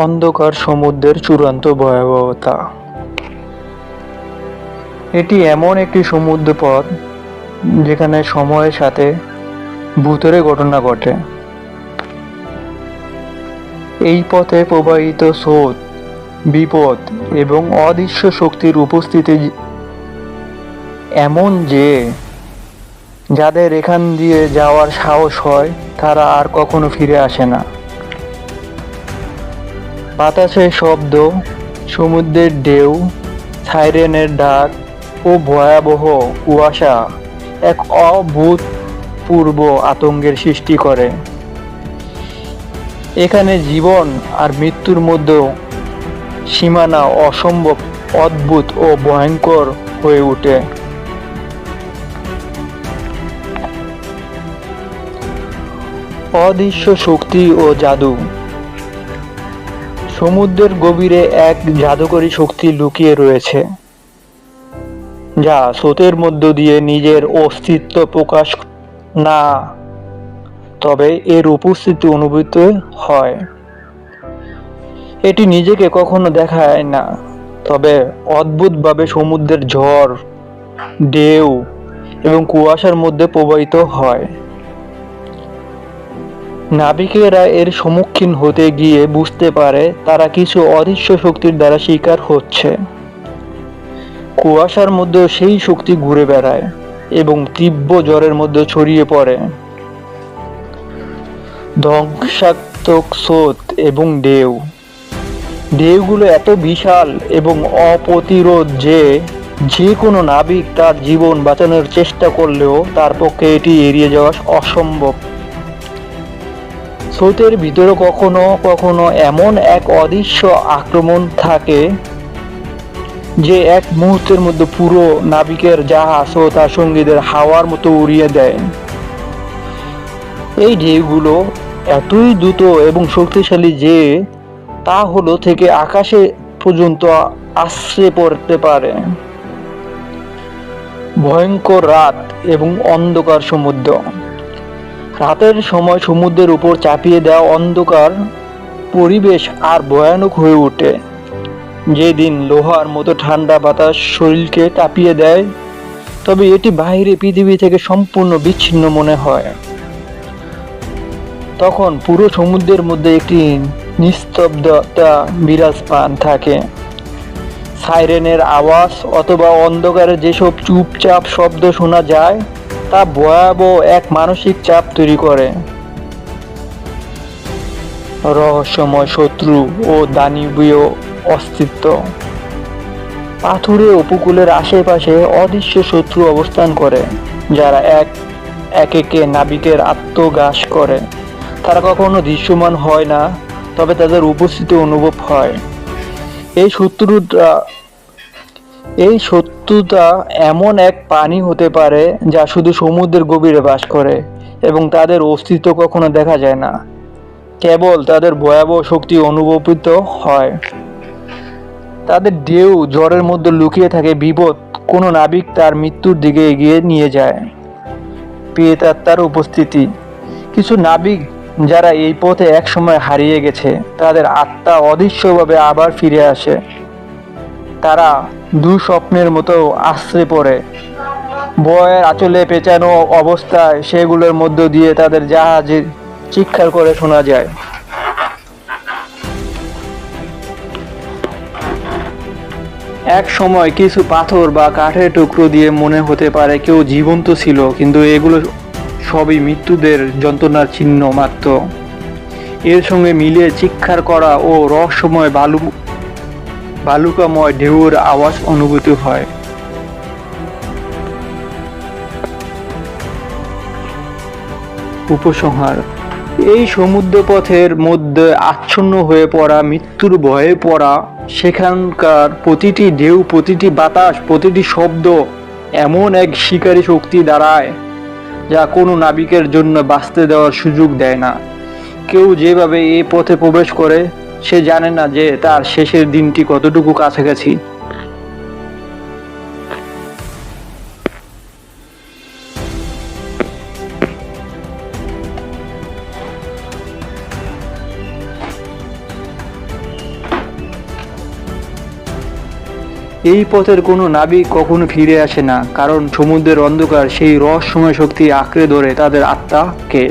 অন্ধকার সমুদ্রের চূড়ান্ত ভয়াবহতা। এটি এমন একটি সমুদ্র পথ যেখানে সময়ের সাথে ভূতের ঘটনা ঘটে। এই পথে প্রবাহিত স্রোত, বিপদ এবং অদৃশ্য শক্তির উপস্থিতি এমন যে যাদের এখান দিয়ে যাওয়ার সাহস হয় তারা আর কখনো ফিরে আসে না। বাতাসের শব্দ, সমুদ্রের ঢেউ, সাইরেনের ডাক ও ভয়াবহ কুয়াশা এক অভূতপূর্ব আতঙ্কের সৃষ্টি করে। এখানে জীবন আর মৃত্যুর মধ্যে সীমানা অসম্ভব অদ্ভুত ও ভয়ঙ্কর হয়ে ওঠে। অদৃশ্য শক্তি ও জাদু। সমুদ্রের গভীরে এক জাদুকরী শক্তি লুকিয়ে রয়েছে, যা স্রোতের মধ্য দিয়ে নিজের অস্তিত্ব প্রকাশ না, তবে এর উপস্থিতি অনুভূত হয়। এটি নিজেকে কখনো দেখায় না, তবে অদ্ভুতভাবে সমুদ্রের ঝড়, ঢেউ এবং কুয়াশার মধ্যে প্রবাহিত হয়। নাবিকেরা এর সম্মুখীন হতে গিয়ে বুঝতে পারে তারা কিছু অদৃশ্য শক্তির দ্বারা শিকার হচ্ছে। কুয়াশার মধ্যে সেই শক্তি ঘুরে বেড়ায় এবং তীব্র জ্বরের মধ্যে ছড়িয়ে পড়ে। ধ্বংসাত্মক স্রোত এবং ঢেউগুলো এত বিশাল এবং অপ্রতিরোধ যে যে কোনো নাবিক তার জীবন বাঁচানোর চেষ্টা করলেও তার পক্ষে এটি এড়িয়ে যাওয়া অসম্ভব। স্রোতের ভিতরে কখনো কখনো এমন এক অদৃশ্য আক্রমণ থাকে যে এক মুহূর্তের মধ্যে পুরো নাবিকের জাহাজ ও তার সঙ্গীদের হাওয়ার মতো উড়িয়ে দেয়। এই ঢেউগুলো এতই দ্রুত এবং শক্তিশালী যে তা হলো থেকে আকাশে পর্যন্ত আছড়ে পড়তে পারে। ভয়ঙ্কর রাত এবং অন্ধকার সমুদ্র। রাতের সময় সমুদ্রের উপর চাপিয়ে দেওয়া অন্ধকার পরিবেশ আর ভয়ানক হয়ে ওঠে। যেদিন লোহার মতো ঠান্ডা বাতাস শরীরকে কাঁপিয়ে দেয়, তবে এটি বাইরে পৃথিবী থেকে সম্পূর্ণ বিচ্ছিন্ন মনে হয়। তখন পুরো সমুদ্রের মধ্যে একটি নিস্তব্ধতা বিরাজমান থাকে। সাইরেনের আওয়াজ অথবা অন্ধকারে যেসব চুপচাপ শব্দ শোনা যায় তা ভয়াবহ এক মানসিক চাপ তৈরি করে। রহস্যময় শত্রু ও দানবীয় অস্তিত্ব। পাথুরে উপকূলের আশেপাশে অদৃশ্য শত্রু অবস্থান করে, যারা একে নাবিকের আত্মগ্রাস করে। তারা কখনো দৃশ্যমান হয় না, তবে তাদের উপস্থিতি অনুভব হয়। এই শত্রুতা এমন এক প্রাণী হতে পারে যা শুধু সমুদ্রের গভীরে বাস করে এবং তাদের অস্তিত্ব কখনো দেখা যায় না, কেবল তাদের ভয়াবহ শক্তি অনুভূত হয়। তাদের ঢেউ ঝড়ের মধ্যে লুকিয়ে থাকে বিপদ কোনো নাবিক তার মৃত্যুর দিকে এগিয়ে নিয়ে যায়। প্রেতাত্মার উপস্থিতি। কিছু নাবিক যারা এই পথে একসময় হারিয়ে গেছে, তাদের আত্মা অদৃশ্যভাবে আবার ফিরে আসে। তারা দুঃস্বপ্নের মতো আশ্রয় পড়ে, ভয়ের আঁচলে পেঁচানো অবস্থায় সেগুলোর মধ্য দিয়ে তাদের জাহাজে চিৎকার করে শোনা যায়। এক সময় কিছু পাথর বা কাঠের টুকরো দিয়ে মনে হতে পারে কেউ জীবন্ত ছিল, কিন্তু এগুলো সবই মৃত্যুদের যন্ত্রণার চিহ্ন মাত্র। এর সঙ্গে মিলিয়ে চিৎকার করা ও রহস্যময় বালুকাময় ঢেউর আওয়াজ অনুভূত হয়। উপসংহার। এই সমুদ্রপথের মধ্যে আচ্ছন্ন হয়ে পড়া, মৃত্যুর ভয়ে পড়া, সেখানকার প্রতিটি ঢেউ, প্রতিটি বাতাস, প্রতিটি শব্দ এমন এক শিকারী শক্তি দাঁড়ায় যা কোনো নাবিকের জন্য বাঁচতে দেওয়ার সুযোগ দেয় না। কেউ যেভাবে এই পথে প্রবেশ করে সে জানে না যে তার শেষের দিনটি কতটুকু কাছাকাছি। এই পথের কোনো নাবিক কখনো ফিরে আসে না, কারণ সমুদ্রের অন্ধকার সেই রহস্যময় শক্তি আঁকড়ে ধরে তাদের আত্মাকে।